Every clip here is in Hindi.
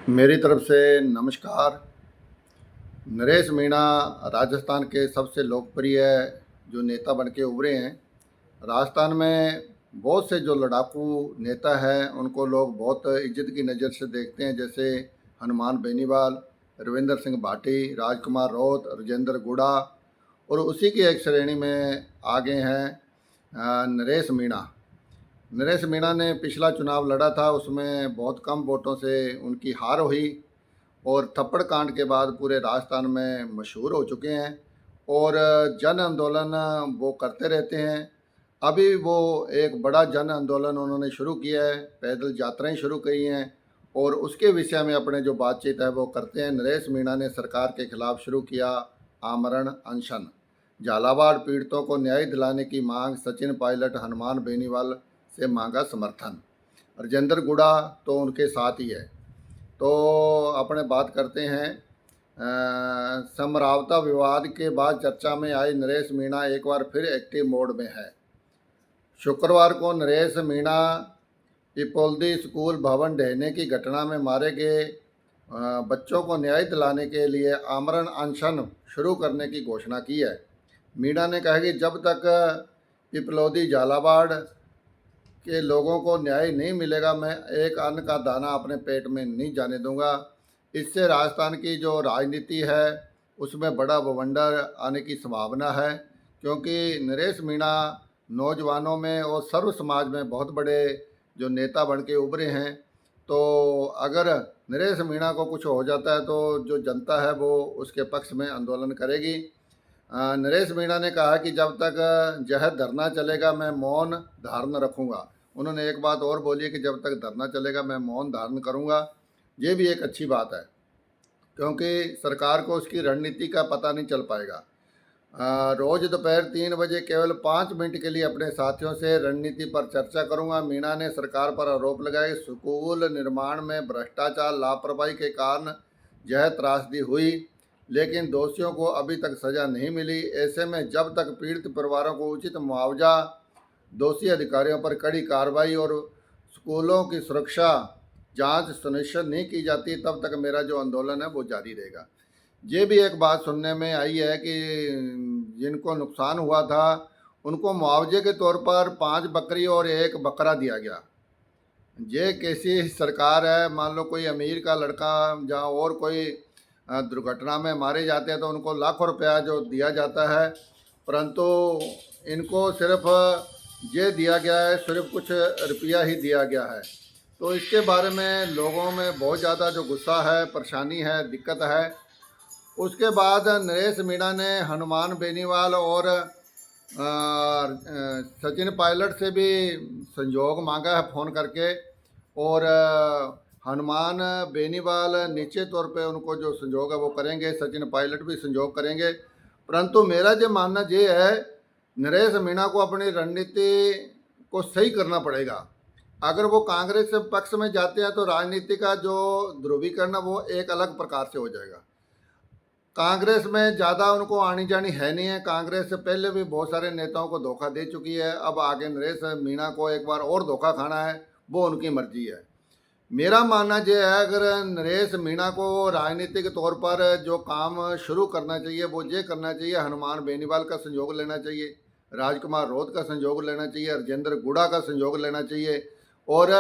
मेरी तरफ से नमस्कार। नरेश मीणा राजस्थान के सबसे लोकप्रिय जो नेता बन के उभरे हैं। राजस्थान में बहुत से जो लड़ाकू नेता हैं उनको लोग बहुत इज्जत की नज़र से देखते हैं, जैसे हनुमान बेनीवाल, रविंद्र सिंह भाटी, राजकुमार रोत, राजेंद्र गुड़ा। और उसी की एक श्रेणी में आगे हैं नरेश मीणा। नरेश मीणा ने पिछला चुनाव लड़ा था, उसमें बहुत कम वोटों से उनकी हार हुई और थप्पड़ कांड के बाद पूरे राजस्थान में मशहूर हो चुके हैं और जन आंदोलन वो करते रहते हैं। अभी वो एक बड़ा जन आंदोलन उन्होंने शुरू किया है, पैदल यात्राएं शुरू की हैं और उसके विषय में अपने जो बातचीत है वो करते हैं। नरेश मीणा ने सरकार के खिलाफ शुरू किया आमरण अनशन, झालावाड़ पीड़ितों को न्याय दिलाने की मांग, सचिन पायलट, हनुमान बेनीवाल से मांगा समर्थन। राजेंद्र गुड़ा तो उनके साथ ही है। तो अपने बात करते हैं समरावता विवाद के बाद चर्चा में आए नरेश मीणा एक बार फिर एक्टिव मोड में है। शुक्रवार को नरेश मीणा पिपोल्दी स्कूल भवन ढहने की घटना में मारे गए बच्चों को न्याय दिलाने के लिए आमरण अनशन शुरू करने की घोषणा की है। मीणा ने कहा कि जब तक पिपलौदी झालावाड़ के लोगों को न्याय नहीं मिलेगा, मैं एक अन्न का दाना अपने पेट में नहीं जाने दूंगा। इससे राजस्थान की जो राजनीति है उसमें बड़ा बवंडर आने की संभावना है, क्योंकि नरेश मीणा नौजवानों में और सर्व समाज में बहुत बड़े जो नेता बन के उभरे हैं। तो अगर नरेश मीणा को कुछ हो जाता है तो जो जनता है वो उसके पक्ष में आंदोलन करेगी। नरेश मीणा ने कहा कि जब तक जहर धरना चलेगा मैं मौन धारण रखूंगा। उन्होंने एक बात और बोली कि जब तक धरना चलेगा मैं मौन धारण करूंगा। ये भी एक अच्छी बात है, क्योंकि सरकार को उसकी रणनीति का पता नहीं चल पाएगा। रोज दोपहर 3 बजे केवल 5 मिनट के लिए अपने साथियों से रणनीति पर चर्चा करूंगा। मीणा ने सरकार पर आरोप लगाया कि स्कूल निर्माण में भ्रष्टाचार, लापरवाही के कारण यह त्रासदी हुई, लेकिन दोषियों को अभी तक सजा नहीं मिली। ऐसे में जब तक पीड़ित परिवारों को उचित मुआवजा, दोषी अधिकारियों पर कड़ी कार्रवाई और स्कूलों की सुरक्षा जांच सुनिश्चित नहीं की जाती, तब तक मेरा जो आंदोलन है वो जारी रहेगा। ये भी एक बात सुनने में आई है कि जिनको नुकसान हुआ था उनको मुआवजे के तौर पर 5 बकरी और 1 बकरा दिया गया। ये कैसी सरकार है? मान लो कोई अमीर का लड़का जहाँ और कोई दुर्घटना में मारे जाते हैं तो उनको लाखों रुपया जो दिया जाता है, परंतु इनको सिर्फ ये दिया गया है, सिर्फ कुछ रुपया ही दिया गया है। तो इसके बारे में लोगों में बहुत ज़्यादा जो गुस्सा है, परेशानी है, दिक्कत है। उसके बाद नरेश मीणा ने हनुमान बेनीवाल और सचिन पायलट से भी संयोग मांगा है फ़ोन करके, और हनुमान बेनीवाल निश्चित तौर पे उनको जो संयोग है वो करेंगे, सचिन पायलट भी संयोग करेंगे। परंतु मेरा जो मानना ये है, नरेश मीणा को अपनी रणनीति को सही करना पड़ेगा। अगर वो कांग्रेस के पक्ष में जाते हैं तो राजनीति का जो ध्रुवीकरण है वो एक अलग प्रकार से हो जाएगा। कांग्रेस में ज़्यादा उनको आनी जानी है नहीं है। कांग्रेस से पहले भी बहुत सारे नेताओं को धोखा दे चुकी है, अब आगे नरेश मीणा को एक बार और धोखा खाना है, वो उनकी मर्जी है। मेरा मानना यह है, अगर नरेश मीणा को राजनीतिक तौर पर जो काम शुरू करना चाहिए वो ये करना चाहिए, हनुमान बेनीवाल का संयोग लेना चाहिए, राजकुमार रोत का संयोग लेना चाहिए, राजेंद्र गुड़ा का संयोग लेना चाहिए, और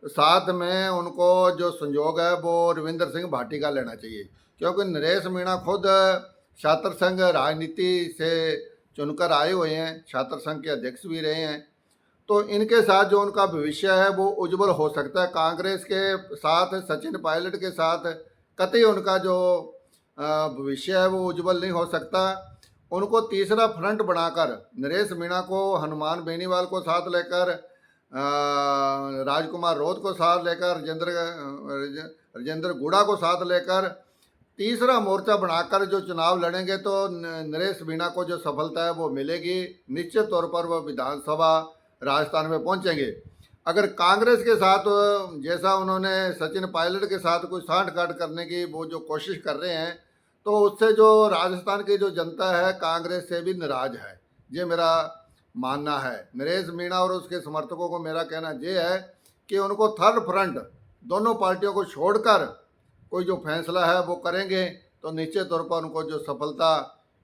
साथ में उनको जो संयोग है वो रविंद्र सिंह भाटी का लेना चाहिए। क्योंकि नरेश मीणा खुद छात्र संघ राजनीति से चुनकर आए हुए हैं, छात्र संघ के अध्यक्ष भी रहे हैं। तो इनके साथ जो उनका भविष्य है वो उज्जवल हो सकता है। कांग्रेस के साथ, सचिन पायलट के साथ कतई उनका जो भविष्य है वो उज्जवल नहीं हो सकता। उनको तीसरा फ्रंट बनाकर नरेश मीणा को, हनुमान बेनीवाल को साथ लेकर, राजकुमार रोत को साथ लेकर, राजेंद्र गुड़ा को साथ लेकर तीसरा मोर्चा बनाकर जो चुनाव लड़ेंगे तो नरेश मीणा को जो सफलता है वो मिलेगी। निश्चित तौर पर वो विधानसभा राजस्थान में पहुंचेंगे। अगर कांग्रेस के साथ, जैसा उन्होंने सचिन पायलट के साथ कोई साठगांठ करने की वो जो कोशिश कर रहे हैं, तो उससे जो राजस्थान की जो जनता है कांग्रेस से भी नाराज है, ये मेरा मानना है। नरेश मीणा और उसके समर्थकों को मेरा कहना ये है कि उनको थर्ड फ्रंट, दोनों पार्टियों को छोड़कर कोई जो फैसला है वो करेंगे तो निश्चित तौर पर उनको जो सफलता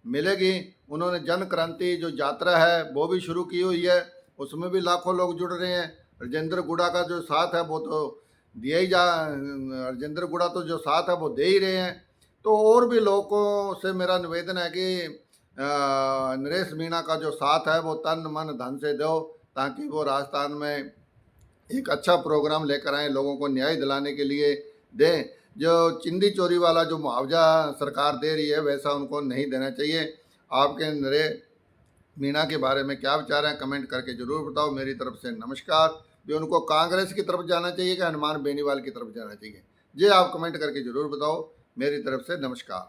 मिलेगी। उन्होंने जन क्रांति जो यात्रा है वो भी शुरू की हुई है, उसमें भी लाखों लोग जुड़ रहे हैं। राजेंद्र गुड़ा का जो साथ है वो तो दिया ही जा राजेंद्र गुड़ा तो जो साथ है वो दे ही रहे हैं। तो और भी लोगों से मेरा निवेदन है कि नरेश मीणा का जो साथ है वो तन मन धन से दो, ताकि वो राजस्थान में एक अच्छा प्रोग्राम लेकर आए, लोगों को न्याय दिलाने के लिए दें। जो चिंदी चोरी वाला जो मुआवजा सरकार दे रही है वैसा उनको नहीं देना चाहिए। आपके नरेश मीणा के बारे में क्या विचार हैं, कमेंट करके जरूर बताओ। मेरी तरफ से नमस्कार। भी उनको कांग्रेस की तरफ जाना चाहिए कि हनुमान बेनीवाल की तरफ जाना चाहिए, ये आप कमेंट करके जरूर बताओ। मेरी तरफ से नमस्कार।